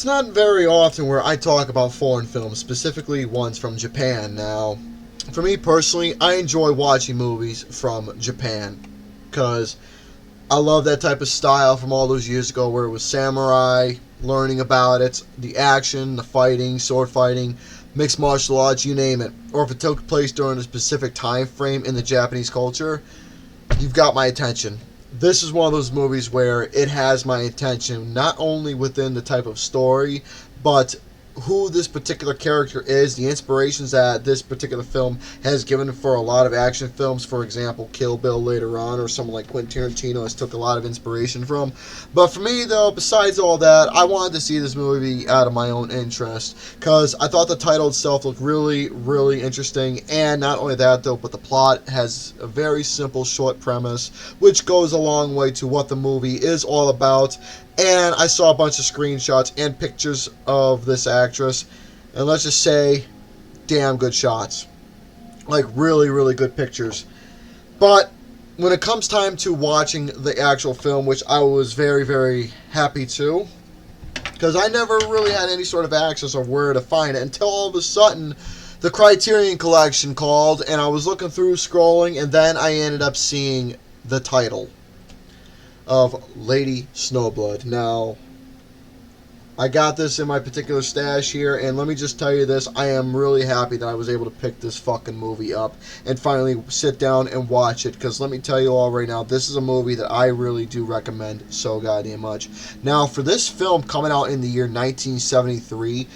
it's not very often where I talk about foreign films, specifically ones from Japan. Now, for me personally, I enjoy watching movies from Japan because I love that type of style from all those years ago where it was samurai, learning about it, the action, the fighting, sword fighting, mixed martial arts, you name it. Or if it took place during a specific time frame in the Japanese culture, you've got my attention. This is one of those movies where it has my attention, not only within the type of story, but who this particular character is, the inspirations that this particular film has given for a lot of action films. For example, Kill Bill later on, or someone like Quentin Tarantino has took a lot of inspiration from. But for me, though, besides all that, I wanted to see this movie out of my own interest, because I thought the title itself looked really, really interesting. And not only that, though, but the plot has a very simple, short premise, which goes a long way to what the movie is all about. And I saw a bunch of screenshots and pictures of this actress, and let's just say, damn good shots. Like, really, really good pictures. But when it comes time to watching the actual film, which I was very, very happy to, because I never really had any sort of access or where to find it until all of a sudden the Criterion Collection called, and I was looking through, scrolling, and then I ended up seeing the title of Lady Snowblood. Now, I got this in my particular stash here, and let me just tell you this, I am really happy that I was able to pick this fucking movie up and finally sit down and watch it, because let me tell you all right now, this is a movie that I really do recommend so goddamn much. Now, for this film coming out in the year 1973,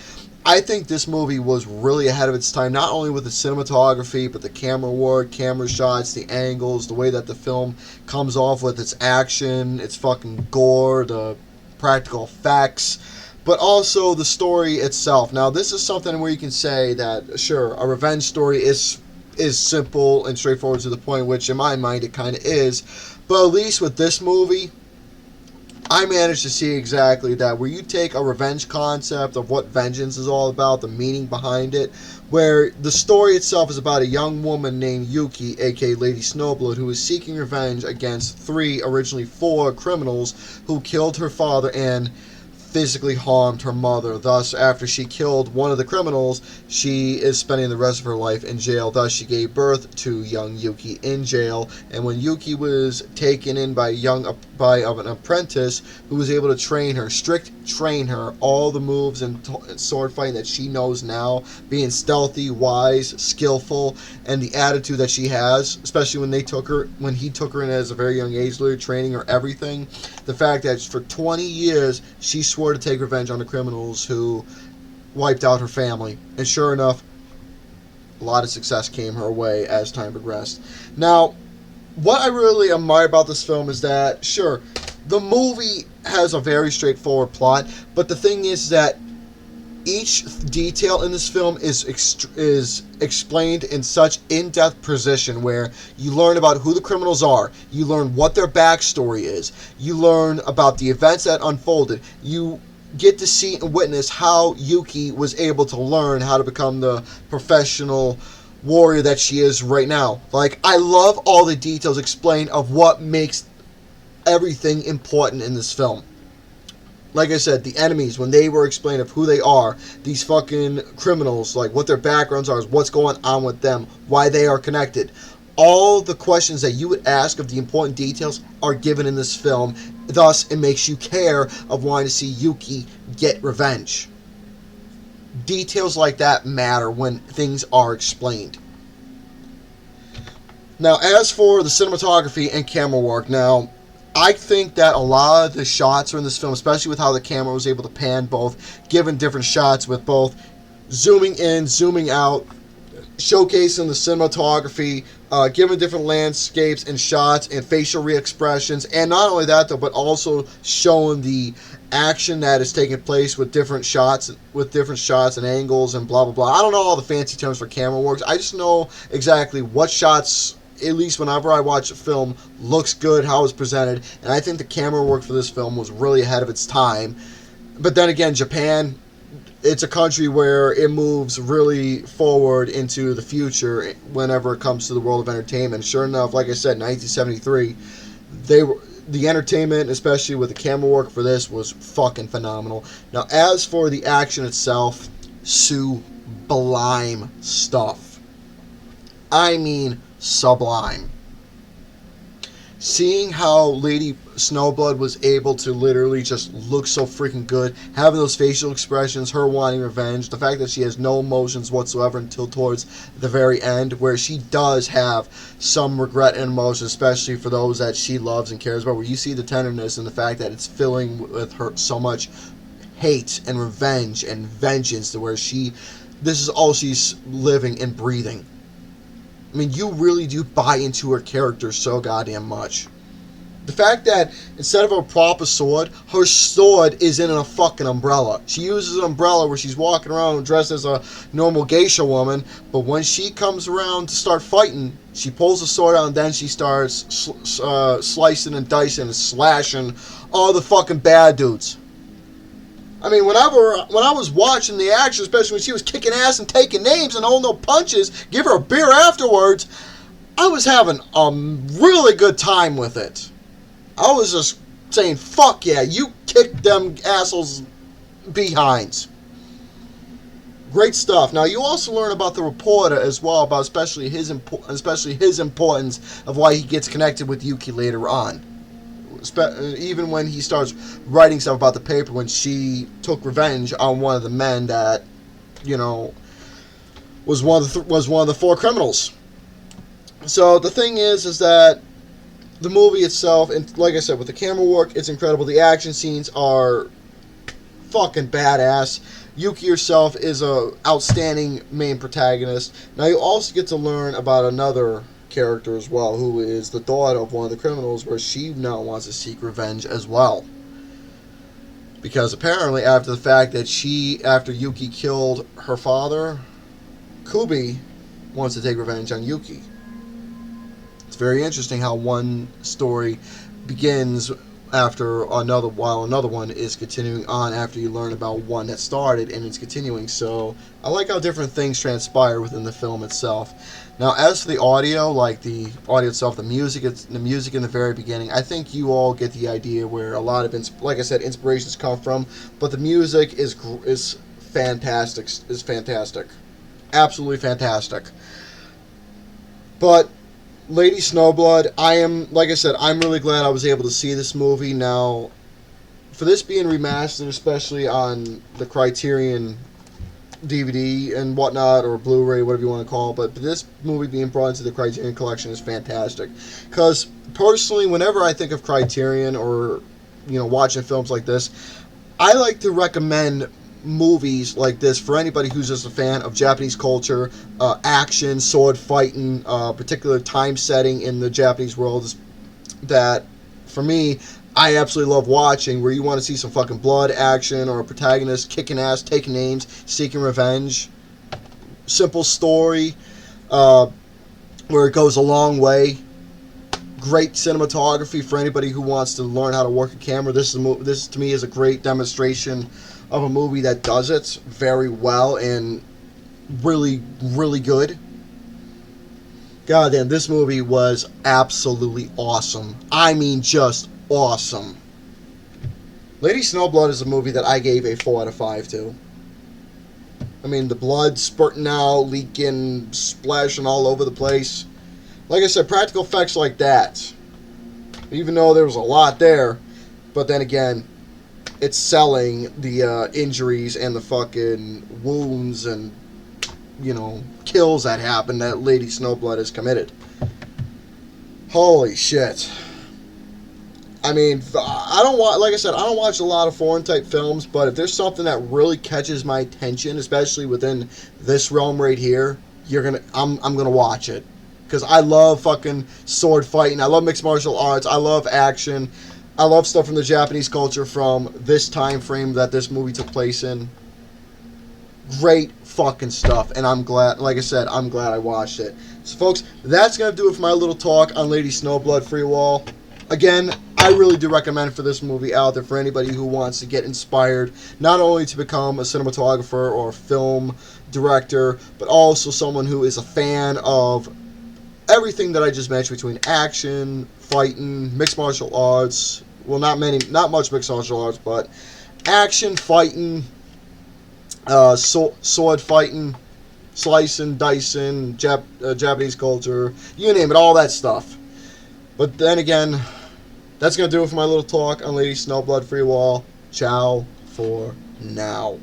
I think this movie was really ahead of its time, not only with the cinematography, but the camera work, camera shots, the angles, the way that the film comes off with its action, its fucking gore, the practical effects, but also the story itself. Now, this is something where you can say that, sure, a revenge story is simple and straightforward to the point, which in my mind it kind of is, but at least with this movie, I managed to see exactly that, where you take a revenge concept of what vengeance is all about, the meaning behind it, where the story itself is about a young woman named Yuki, aka Lady Snowblood, who is seeking revenge against originally four criminals who killed her father and physically harmed her mother. Thus, after she killed one of the criminals, she is spending the rest of her life in jail. Thus, she gave birth to young Yuki in jail. And when Yuki was taken in by an apprentice who was able to train her all the moves and sword fighting that she knows now, being stealthy, wise, skillful, and the attitude that she has, especially when he took her in at a very young age, literally training her everything. The fact that for 20 years she swore to take revenge on the criminals who wiped out her family. And sure enough, a lot of success came her way as time progressed. Now, what I really admire about this film is that, sure, the movie has a very straightforward plot, but the thing is that each detail in this film is explained in such in-depth precision, where you learn about who the criminals are, you learn what their backstory is, you learn about the events that unfolded, you get to see and witness how Yuki was able to learn how to become the professional warrior that she is right now. Like, I love all the details explained of what makes everything important in this film. Like I said, the enemies, when they were explained of who they are, these fucking criminals, like what their backgrounds are, what's going on with them, why they are connected. All the questions that you would ask of the important details are given in this film. Thus, it makes you care of wanting to see Yuki get revenge. Details like that matter when things are explained. Now, as for the cinematography and camera work, now, I think that a lot of the shots are in this film, especially with how the camera was able to pan both, given different shots with both zooming in, zooming out, showcasing the cinematography, given different landscapes and shots and facial re-expressions, and not only that though, but also showing the action that is taking place with different shots and angles and blah blah blah. I don't know all the fancy terms for camera works. I just know exactly what shots, at least whenever I watch a film, looks good, how it's presented, and I think the camera work for this film was really ahead of its time. But then again, Japan, it's a country where it moves really forward into the future whenever it comes to the world of entertainment. Sure enough, like I said, 1973, the entertainment, especially with the camera work for this, was fucking phenomenal. Now, as for the action itself, sublime stuff. I mean, sublime. Seeing how Lady Snowblood was able to literally just look so freaking good, having those facial expressions, her wanting revenge, the fact that she has no emotions whatsoever until towards the very end, where she does have some regret and emotion, especially for those that she loves and cares about, where you see the tenderness and the fact that it's filling with her so much hate and revenge and vengeance, to where this is all she's living and breathing. I mean, you really do buy into her character so goddamn much. The fact that instead of a proper sword, her sword is in a fucking umbrella. She uses an umbrella where she's walking around dressed as a normal geisha woman, but when she comes around to start fighting, she pulls the sword out and then she starts slicing and dicing and slashing all the fucking bad dudes. I mean, when I was watching the action, especially when she was kicking ass and taking names and holding no punches, give her a beer afterwards, I was having a really good time with it. I was just saying, fuck yeah, you kicked them assholes behinds. Great stuff. Now, you also learn about the reporter as well, about especially his importance of why he gets connected with Yuki later on. Even when he starts writing stuff about the paper, when she took revenge on one of the men that, was one of the four criminals. So the thing is that the movie itself, and like I said, with the camera work, it's incredible. The action scenes are fucking badass. Yuki herself is a outstanding main protagonist. Now you also get to learn about another character as well, who is the daughter of one of the criminals, where she now wants to seek revenge as well. Because apparently after the fact that after Yuki killed her father, Kubi wants to take revenge on Yuki. It's very interesting how one story begins after another, while another one is continuing on after you learn about one that started and it's continuing. So I like how different things transpire within the film itself. Now, as for the audio, like the audio itself, the music in the very beginning, I think you all get the idea where a lot of, like I said, inspirations come from. But the music is fantastic. Is fantastic, absolutely fantastic. But Lady Snowblood, like I said, I'm really glad I was able to see this movie. Now, for this being remastered, especially on the Criterion DVD and whatnot, or Blu-ray, whatever you want to call it, but this movie being brought into the Criterion Collection is fantastic. Because personally, whenever I think of Criterion or watching films like this, I like to recommend movies like this for anybody who's just a fan of Japanese culture, action, sword fighting, particular time setting in the Japanese world. That, for me, I absolutely love watching, where you want to see some fucking blood, action, or a protagonist kicking ass, taking names, seeking revenge. Simple story, where it goes a long way. Great cinematography for anybody who wants to learn how to work a camera. This to me is a great demonstration of a movie that does it very well and really, really good. God damn, this movie was absolutely awesome. I mean, just awesome. Lady Snowblood is a movie that I gave a 4 out of 5 to. I mean, the blood spurting out, leaking, splashing all over the place. Like I said, practical effects like that, even though there was a lot there, but then again, it's selling the injuries and the fucking wounds and, kills that happen that Lady Snowblood has committed. Holy shit. I mean, like I said, I don't watch a lot of foreign type films, but if there's something that really catches my attention, especially within this realm right here, I'm gonna watch it. Because I love fucking sword fighting, I love mixed martial arts, I love action, I love stuff from the Japanese culture from this time frame that this movie took place in. Great fucking stuff, and I'm glad, like I said, I'm glad I watched it. So folks, that's going to do it for my little talk on Lady Snowblood for you all. Again, I really do recommend for this movie out there for anybody who wants to get inspired, not only to become a cinematographer or a film director, but also someone who is a fan of everything that I just mentioned between action, fighting, mixed martial arts. Well, not much mixed martial arts, but action, fighting, sword fighting, slicing, dicing, Japanese culture, you name it, all that stuff. But then again, that's going to do it for my little talk on Lady Snowblood Free Wall. Ciao for now.